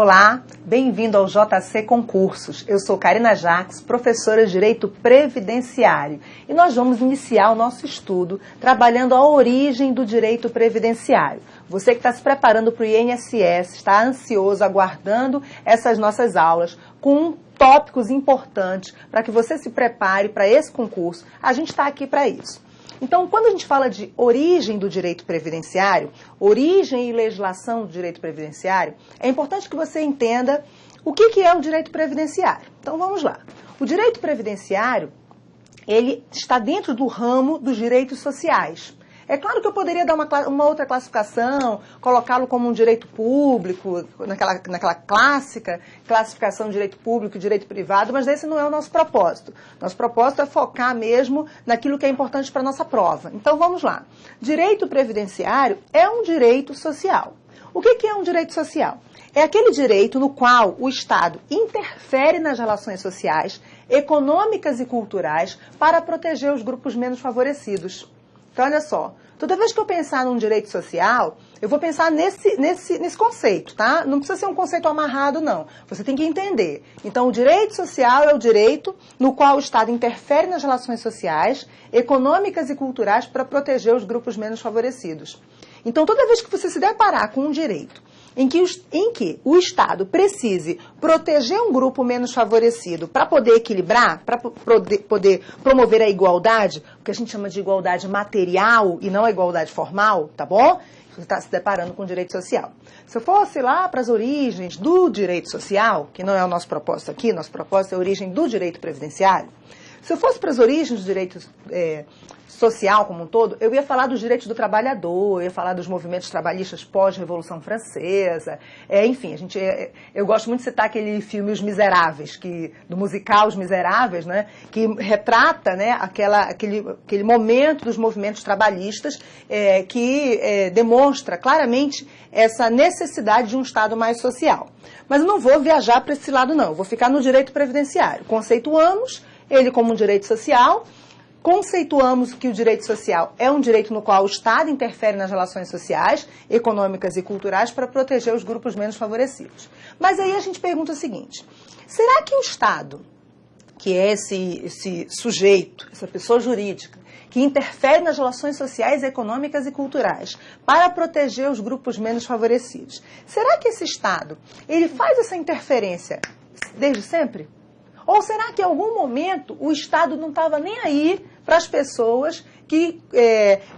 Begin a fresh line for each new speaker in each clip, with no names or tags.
Olá, bem-vindo ao JC Concursos. Eu sou Karina Jacques, professora de Direito Previdenciário, e nós vamos iniciar o nosso estudo trabalhando a origem do direito previdenciário. Você que está se preparando para o INSS, está ansioso, aguardando essas nossas aulas com tópicos importantes para que você se prepare para esse concurso, a gente está aqui para isso. Então, quando a gente fala de origem do direito previdenciário, origem e legislação do direito previdenciário, é importante que você entenda o que é o direito previdenciário. Então, vamos lá. O direito previdenciário, ele está dentro do ramo dos direitos sociais. É claro que eu poderia dar uma outra classificação, colocá-lo como um direito público, naquela clássica classificação de direito público e direito privado, mas esse não é o nosso propósito. Nosso propósito é focar mesmo naquilo que é importante para a nossa prova. Então vamos lá. Direito previdenciário é um direito social. O que é um direito social? É aquele direito no qual o Estado interfere nas relações sociais, econômicas e culturais para proteger os grupos menos favorecidos. Então, olha só, toda vez que eu pensar num direito social, eu vou pensar nesse conceito, tá? Não precisa ser um conceito amarrado, não. Você tem que entender. Então, o direito social é o direito no qual o Estado interfere nas relações sociais, econômicas e culturais para proteger os grupos menos favorecidos. Então, toda vez que você se deparar com um direito em que o Estado precise proteger um grupo menos favorecido para poder equilibrar, para poder promover a igualdade, o que a gente chama de igualdade material e não a igualdade formal, tá bom? Você está se deparando com o direito social. Se eu fosse lá para as origens do direito social, que não é o nosso propósito aqui, nosso propósito é a origem do direito previdenciário, se eu fosse para as origens do direito social como um todo, eu ia falar dos direitos do trabalhador, eu ia falar dos movimentos trabalhistas pós-Revolução Francesa, enfim, eu gosto muito de citar aquele filme Os Miseráveis, do musical Os Miseráveis, né, que retrata, né, aquele momento dos movimentos trabalhistas que demonstra claramente essa necessidade de um Estado mais social. Mas eu não vou viajar para esse lado, não, eu vou ficar no direito previdenciário. Conceituamos ele como um direito social, conceituamos que o direito social é um direito no qual o Estado interfere nas relações sociais, econômicas e culturais para proteger os grupos menos favorecidos. Mas aí a gente pergunta o seguinte, será que o Estado, que é esse sujeito, essa pessoa jurídica, que interfere nas relações sociais, econômicas e culturais para proteger os grupos menos favorecidos, será que esse Estado, ele faz essa interferência desde sempre? Ou será que em algum momento o Estado não estava nem aí para as pessoas que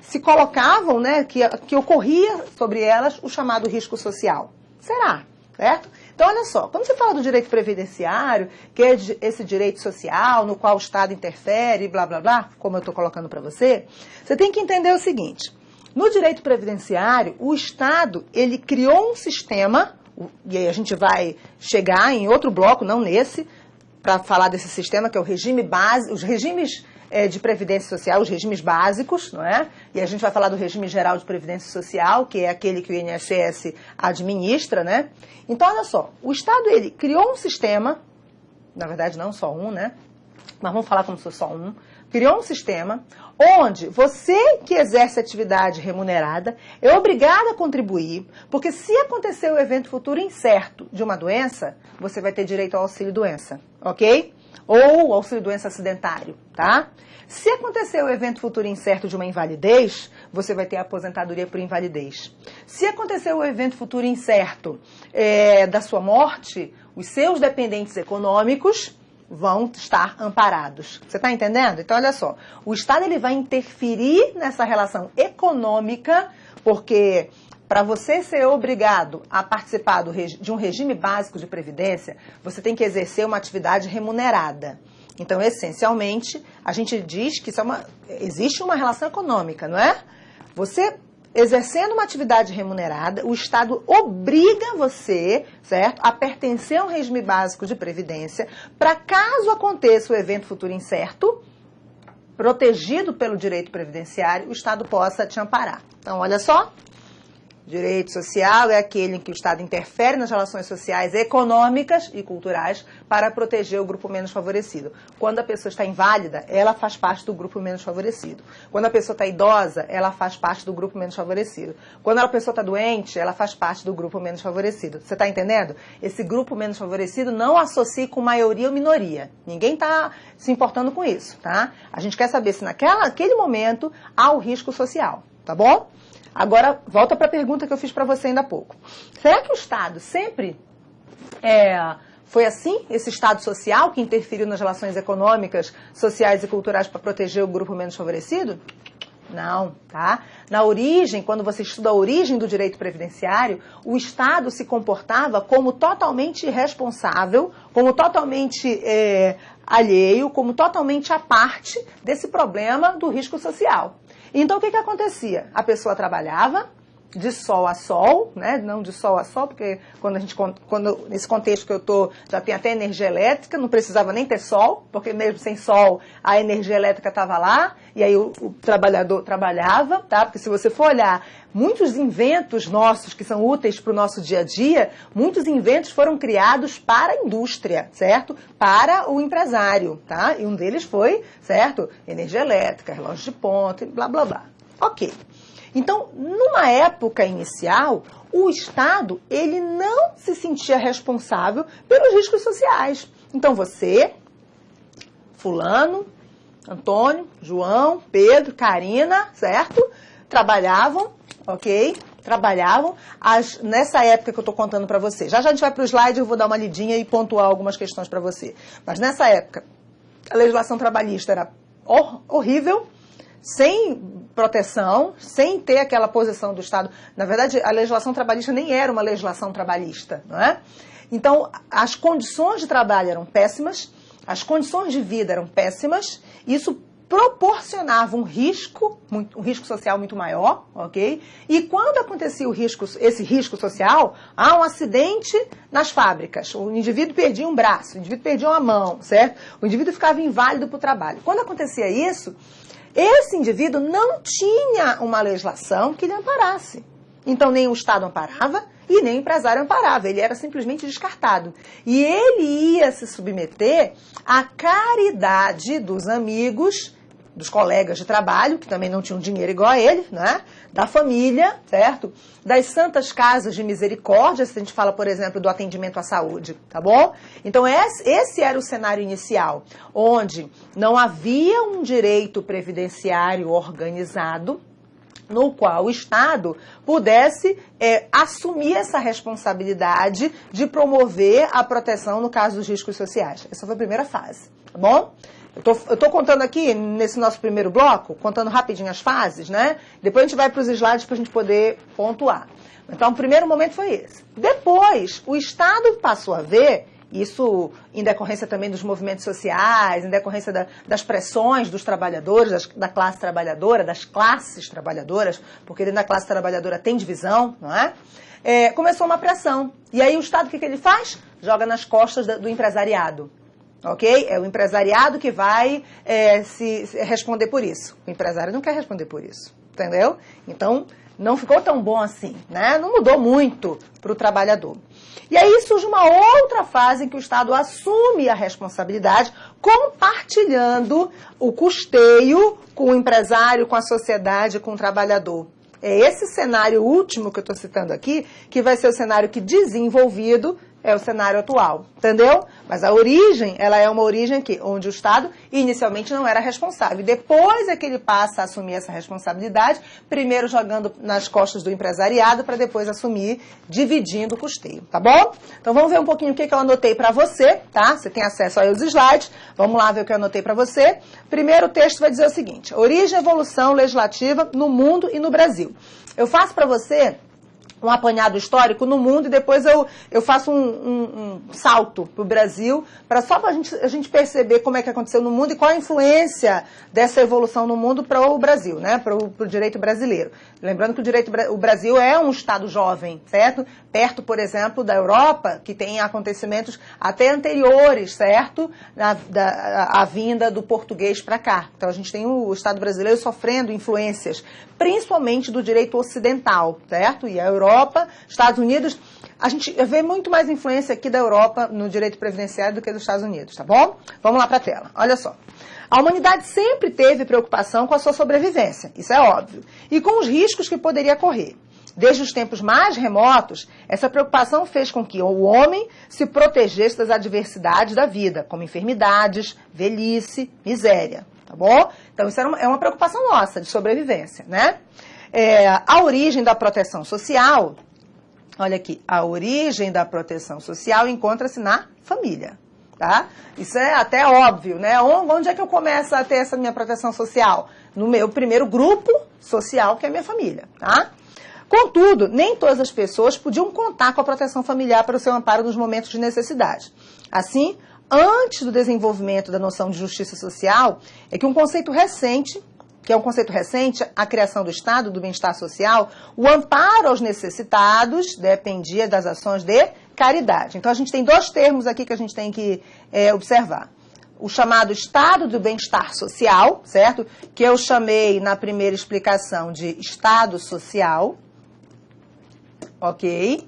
se colocavam, né, que ocorria sobre elas o chamado risco social? Será? Certo? Então, olha só, quando você fala do direito previdenciário, que é esse direito social no qual o Estado interfere, blá, blá, blá, como eu estou colocando para você, você tem que entender o seguinte, no direito previdenciário, o Estado, ele criou um sistema, e aí a gente vai chegar em outro bloco, não nesse, para falar desse sistema, que é o regime básico, os regimes de previdência social, os regimes básicos, não é? E a gente vai falar do regime geral de previdência social, que é aquele que o INSS administra, né? Então, olha só, o Estado, ele criou um sistema, na verdade não só um, né? Mas vamos falar como se fosse só um, criou um sistema onde você que exerce atividade remunerada é obrigado a contribuir, porque se acontecer o evento futuro incerto de uma doença, você vai ter direito ao auxílio-doença, ok? Ou auxílio-doença acidentário, tá? Se acontecer o evento futuro incerto de uma invalidez, você vai ter a aposentadoria por invalidez. Se acontecer o evento futuro incerto da sua morte, os seus dependentes econômicos vão estar amparados. Você está entendendo? Então, olha só, o Estado ele vai interferir nessa relação econômica, porque para você ser obrigado a participar de um regime básico de previdência, você tem que exercer uma atividade remunerada. Então, essencialmente, a gente diz que existe uma relação econômica, não é? Você exercendo uma atividade remunerada, o Estado obriga você, certo, a pertencer a um regime básico de previdência para caso aconteça o evento futuro incerto, protegido pelo direito previdenciário, o Estado possa te amparar. Então, olha só, Direito social é aquele em que o Estado interfere nas relações sociais, econômicas e culturais para proteger o grupo menos favorecido. Quando a pessoa está inválida, ela faz parte do grupo menos favorecido. Quando a pessoa está idosa, ela faz parte do grupo menos favorecido. Quando a pessoa está doente, ela faz parte do grupo menos favorecido. Você está entendendo? Esse grupo menos favorecido não associe com maioria ou minoria. Ninguém está se importando com isso, tá? A gente quer saber se naquele momento há o risco social, tá bom? Agora, volta para a pergunta que eu fiz para você ainda há pouco. Será que o Estado sempre foi assim? Esse Estado social que interferiu nas relações econômicas, sociais e culturais para proteger o grupo menos favorecido? Não, tá? Na origem, quando você estuda a origem do direito previdenciário, o Estado se comportava como totalmente irresponsável, como totalmente alheio, como totalmente à parte desse problema do risco social. Então, o que acontecia? A pessoa trabalhava de sol a sol, né? Não de sol a sol, porque quando nesse contexto que eu estou, já tem até energia elétrica, não precisava nem ter sol, porque mesmo sem sol a energia elétrica estava lá, e aí o trabalhador trabalhava, tá? Porque se você for olhar, muitos inventos nossos que são úteis para o nosso dia a dia, muitos inventos foram criados para a indústria, certo? Para o empresário, tá? E um deles foi, certo? Energia elétrica, relógio de ponta, blá, blá, blá. Ok. Então, numa época inicial, o Estado, ele não se sentia responsável pelos riscos sociais. Então, você, fulano, Antônio, João, Pedro, Karina, certo? Trabalhavam, ok? Trabalhavam nessa época que eu estou contando para você. Já a gente vai para o slide, eu vou dar uma lidinha e pontuar algumas questões para você. Mas nessa época, a legislação trabalhista era horrível, sem proteção, sem ter aquela posição do Estado. Na verdade, a legislação trabalhista nem era uma legislação trabalhista, não é? Então, as condições de trabalho eram péssimas, as condições de vida eram péssimas, isso proporcionava um risco social muito maior, ok? E quando acontecia esse risco social, há um acidente nas fábricas, o indivíduo perdia um braço, o indivíduo perdia uma mão, certo? O indivíduo ficava inválido para o trabalho. Quando acontecia isso, esse indivíduo não tinha uma legislação que lhe amparasse. Então, nem o Estado amparava e nem o empresário amparava. Ele era simplesmente descartado. E ele ia se submeter à caridade dos amigos, dos colegas de trabalho, que também não tinham dinheiro igual a ele, né? Da família, certo? Das santas casas de misericórdia, se a gente fala, por exemplo, do atendimento à saúde, tá bom? Então, esse era o cenário inicial, onde não havia um direito previdenciário organizado, no qual o Estado pudesse assumir essa responsabilidade de promover a proteção no caso dos riscos sociais. Essa foi a primeira fase, tá bom? Eu tô contando aqui, nesse nosso primeiro bloco, contando rapidinho as fases, né? Depois a gente vai para os slides para a gente poder pontuar. Então, o primeiro momento foi esse. Depois, o Estado passou a ver, isso em decorrência também dos movimentos sociais, em decorrência das pressões dos trabalhadores, da classe trabalhadora, das classes trabalhadoras, porque dentro da classe trabalhadora tem divisão, não é? Começou uma pressão. E aí o Estado, o que ele faz? Joga nas costas do empresariado. Ok? É o empresariado que vai se responder por isso. O empresário não quer responder por isso. Entendeu? Então, não ficou tão bom assim, né? Não mudou muito para o trabalhador. E aí surge uma outra fase em que o Estado assume a responsabilidade, compartilhando o custeio com o empresário, com a sociedade, com o trabalhador. É esse cenário último que eu estou citando aqui, que vai ser o cenário que desenvolvido é o cenário atual, entendeu? Mas a origem, ela é uma origem aqui, onde o Estado inicialmente não era responsável. Depois é que ele passa a assumir essa responsabilidade, primeiro jogando nas costas do empresariado, para depois assumir, dividindo o custeio, tá bom? Então vamos ver um pouquinho o que eu anotei para você, tá? Você tem acesso aí aos slides, vamos lá ver o que eu anotei para você. Primeiro o texto vai dizer o seguinte: origem e evolução legislativa no mundo e no Brasil. Eu faço para você um apanhado histórico no mundo e depois eu faço um salto para o Brasil, só para a gente perceber como é que aconteceu no mundo e qual a influência dessa evolução no mundo para o Brasil, né? Para o direito brasileiro. Lembrando que o Brasil é um Estado jovem, certo? Perto, por exemplo, da Europa, que tem acontecimentos até anteriores, certo? A vinda do português para cá. Então a gente tem o Estado brasileiro sofrendo influências, principalmente do direito ocidental, certo? E a Europa, Estados Unidos, a gente vê muito mais influência aqui da Europa no direito previdenciário do que dos Estados Unidos, tá bom? Vamos lá para a tela. Olha só. A humanidade sempre teve preocupação com a sua sobrevivência, isso é óbvio, e com os riscos que poderia correr. Desde os tempos mais remotos, essa preocupação fez com que o homem se protegesse das adversidades da vida, como enfermidades, velhice, miséria, tá bom? Então isso é uma preocupação nossa, de sobrevivência, né? A origem da proteção social, olha aqui, a origem da proteção social encontra-se na família. Tá? Isso é até óbvio, né? Onde é que eu começo a ter essa minha proteção social? No meu primeiro grupo social, que é a minha família, tá? Contudo, nem todas as pessoas podiam contar com a proteção familiar para o seu amparo nos momentos de necessidade. Assim, antes do desenvolvimento da noção de justiça social, é um conceito recente, a criação do Estado, do bem-estar social, o amparo aos necessitados dependia das ações de caridade. Então, a gente tem dois termos aqui que a gente tem que observar. O chamado Estado do bem-estar social, certo? Que eu chamei na primeira explicação de Estado social, ok?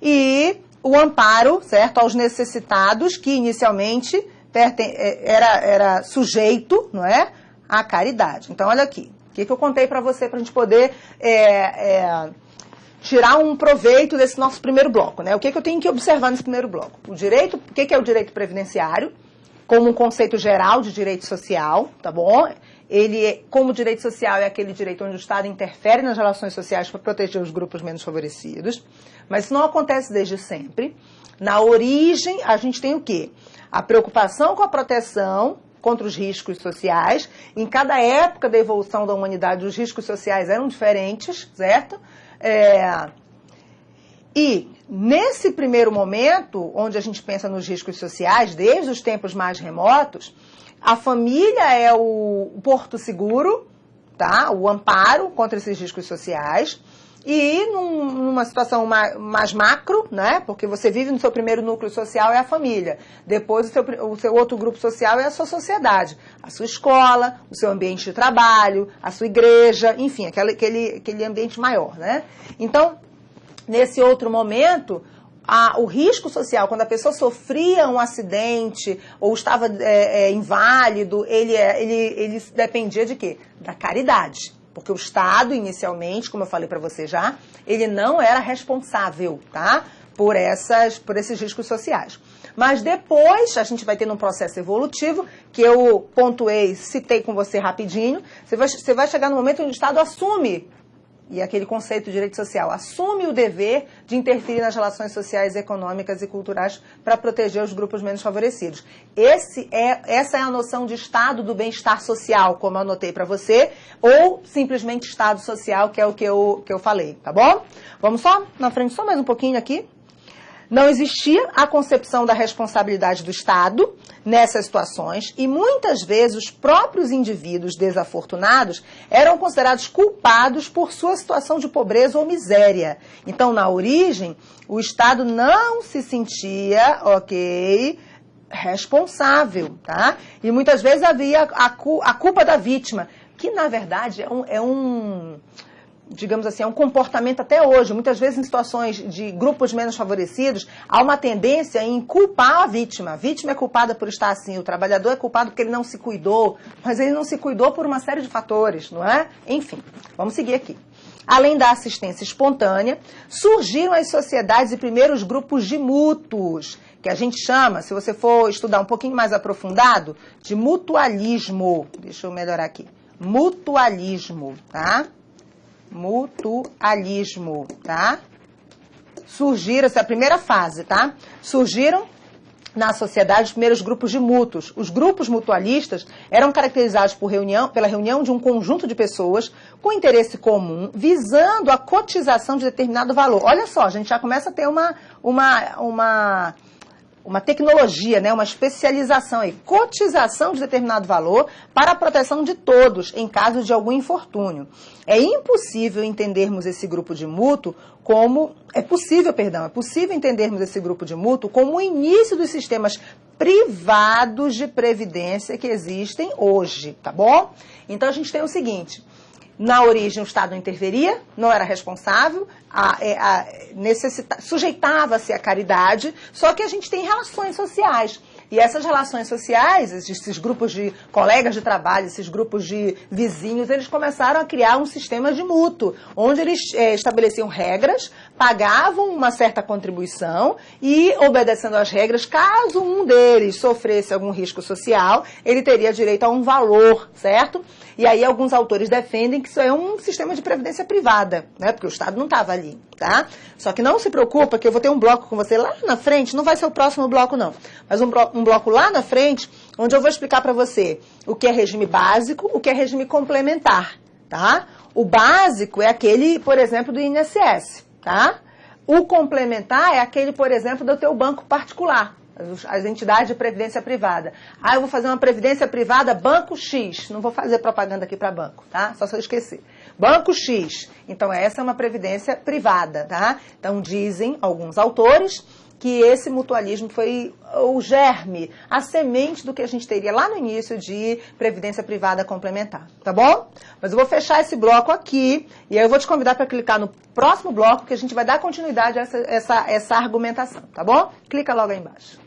E o amparo, certo, aos necessitados, que inicialmente era sujeito, não é? A caridade. Então, olha aqui. O que eu contei para você para a gente poder tirar um proveito desse nosso primeiro bloco, né? O que eu tenho que observar nesse primeiro bloco? O que é o direito previdenciário, como um conceito geral de direito social, tá bom? Como direito social, é aquele direito onde o Estado interfere nas relações sociais para proteger os grupos menos favorecidos. Mas isso não acontece desde sempre. Na origem, a gente tem o quê? A preocupação com a proteção contra os riscos sociais. Em cada época da evolução da humanidade, os riscos sociais eram diferentes, certo? E nesse primeiro momento, onde a gente pensa nos riscos sociais, desde os tempos mais remotos, a família é o porto seguro, tá? O amparo contra esses riscos sociais. E numa situação mais macro, né? Porque você vive no seu primeiro núcleo social é a família. Depois o seu outro grupo social é a sua sociedade. A sua escola, o seu ambiente de trabalho, a sua igreja, enfim, aquele ambiente maior, né? Então, nesse outro momento, o risco social, quando a pessoa sofria um acidente ou estava inválido, ele dependia de quê? Da caridade. Porque o Estado, inicialmente, como eu falei para você já, ele não era responsável, tá? Por esses riscos sociais. Mas depois, a gente vai ter um processo evolutivo, que eu pontuei, citei com você rapidinho, você vai chegar no momento onde o Estado assume, e aquele conceito de direito social, assume o dever de interferir nas relações sociais, econômicas e culturais para proteger os grupos menos favorecidos. Essa é a noção de Estado do bem-estar social, como eu anotei para você, ou simplesmente Estado social, que é o que eu falei, tá bom? Vamos só na frente, só mais um pouquinho aqui. Não existia a concepção da responsabilidade do Estado nessas situações e muitas vezes os próprios indivíduos desafortunados eram considerados culpados por sua situação de pobreza ou miséria. Então, na origem, o Estado não se sentia, responsável, tá? E muitas vezes havia a culpa da vítima, que na verdade digamos assim, é um comportamento até hoje. Muitas vezes em situações de grupos menos favorecidos, há uma tendência em culpar a vítima. A vítima é culpada por estar assim, o trabalhador é culpado porque ele não se cuidou, mas ele não se cuidou por uma série de fatores, não é? Enfim, vamos seguir aqui. Além da assistência espontânea, surgiram as sociedades e primeiros grupos de mútuos, que a gente chama, se você for estudar um pouquinho mais aprofundado, de mutualismo. Deixa eu melhorar aqui. Mutualismo, tá? Mutualismo, tá? Surgiram, essa é a primeira fase, tá? Surgiram na sociedade os primeiros grupos de mútuos. Os grupos mutualistas eram caracterizados pela reunião de um conjunto de pessoas com interesse comum, visando a cotização de determinado valor. Olha só, a gente já começa a ter uma tecnologia, né, uma especialização aí, cotização de determinado valor para a proteção de todos em caso de algum infortúnio. É impossível entendermos esse grupo de mútuo é possível entendermos esse grupo de mútuo como o início dos sistemas privados de previdência que existem hoje, tá bom? Então a gente tem o seguinte: na origem o Estado não interferia, não era responsável, sujeitava-se à caridade, só que a gente tem relações sociais. E essas relações sociais, esses grupos de colegas de trabalho, esses grupos de vizinhos, eles começaram a criar um sistema de mútuo, onde eles estabeleciam regras, pagavam uma certa contribuição e, obedecendo às regras, caso um deles sofresse algum risco social, ele teria direito a um valor, certo? E aí alguns autores defendem que isso é um sistema de previdência privada, né? Porque o Estado não estava ali, tá? Só que não se preocupa que eu vou ter um bloco com você lá na frente, não vai ser o próximo bloco não, mas um bloco lá na frente, onde eu vou explicar para você o que é regime básico, o que é regime complementar, tá? O básico é aquele, por exemplo, do INSS, tá? O complementar é aquele, por exemplo, do teu banco particular, as entidades de previdência privada. Eu vou fazer uma previdência privada Banco X. Não vou fazer propaganda aqui para banco, tá? Só se eu esquecer. Banco X. Então, essa é uma previdência privada, tá? Então, dizem alguns autores que esse mutualismo foi o germe, a semente do que a gente teria lá no início de previdência privada complementar, tá bom? Mas eu vou fechar esse bloco aqui e aí eu vou te convidar para clicar no próximo bloco que a gente vai dar continuidade a essa argumentação, tá bom? Clica logo aí embaixo.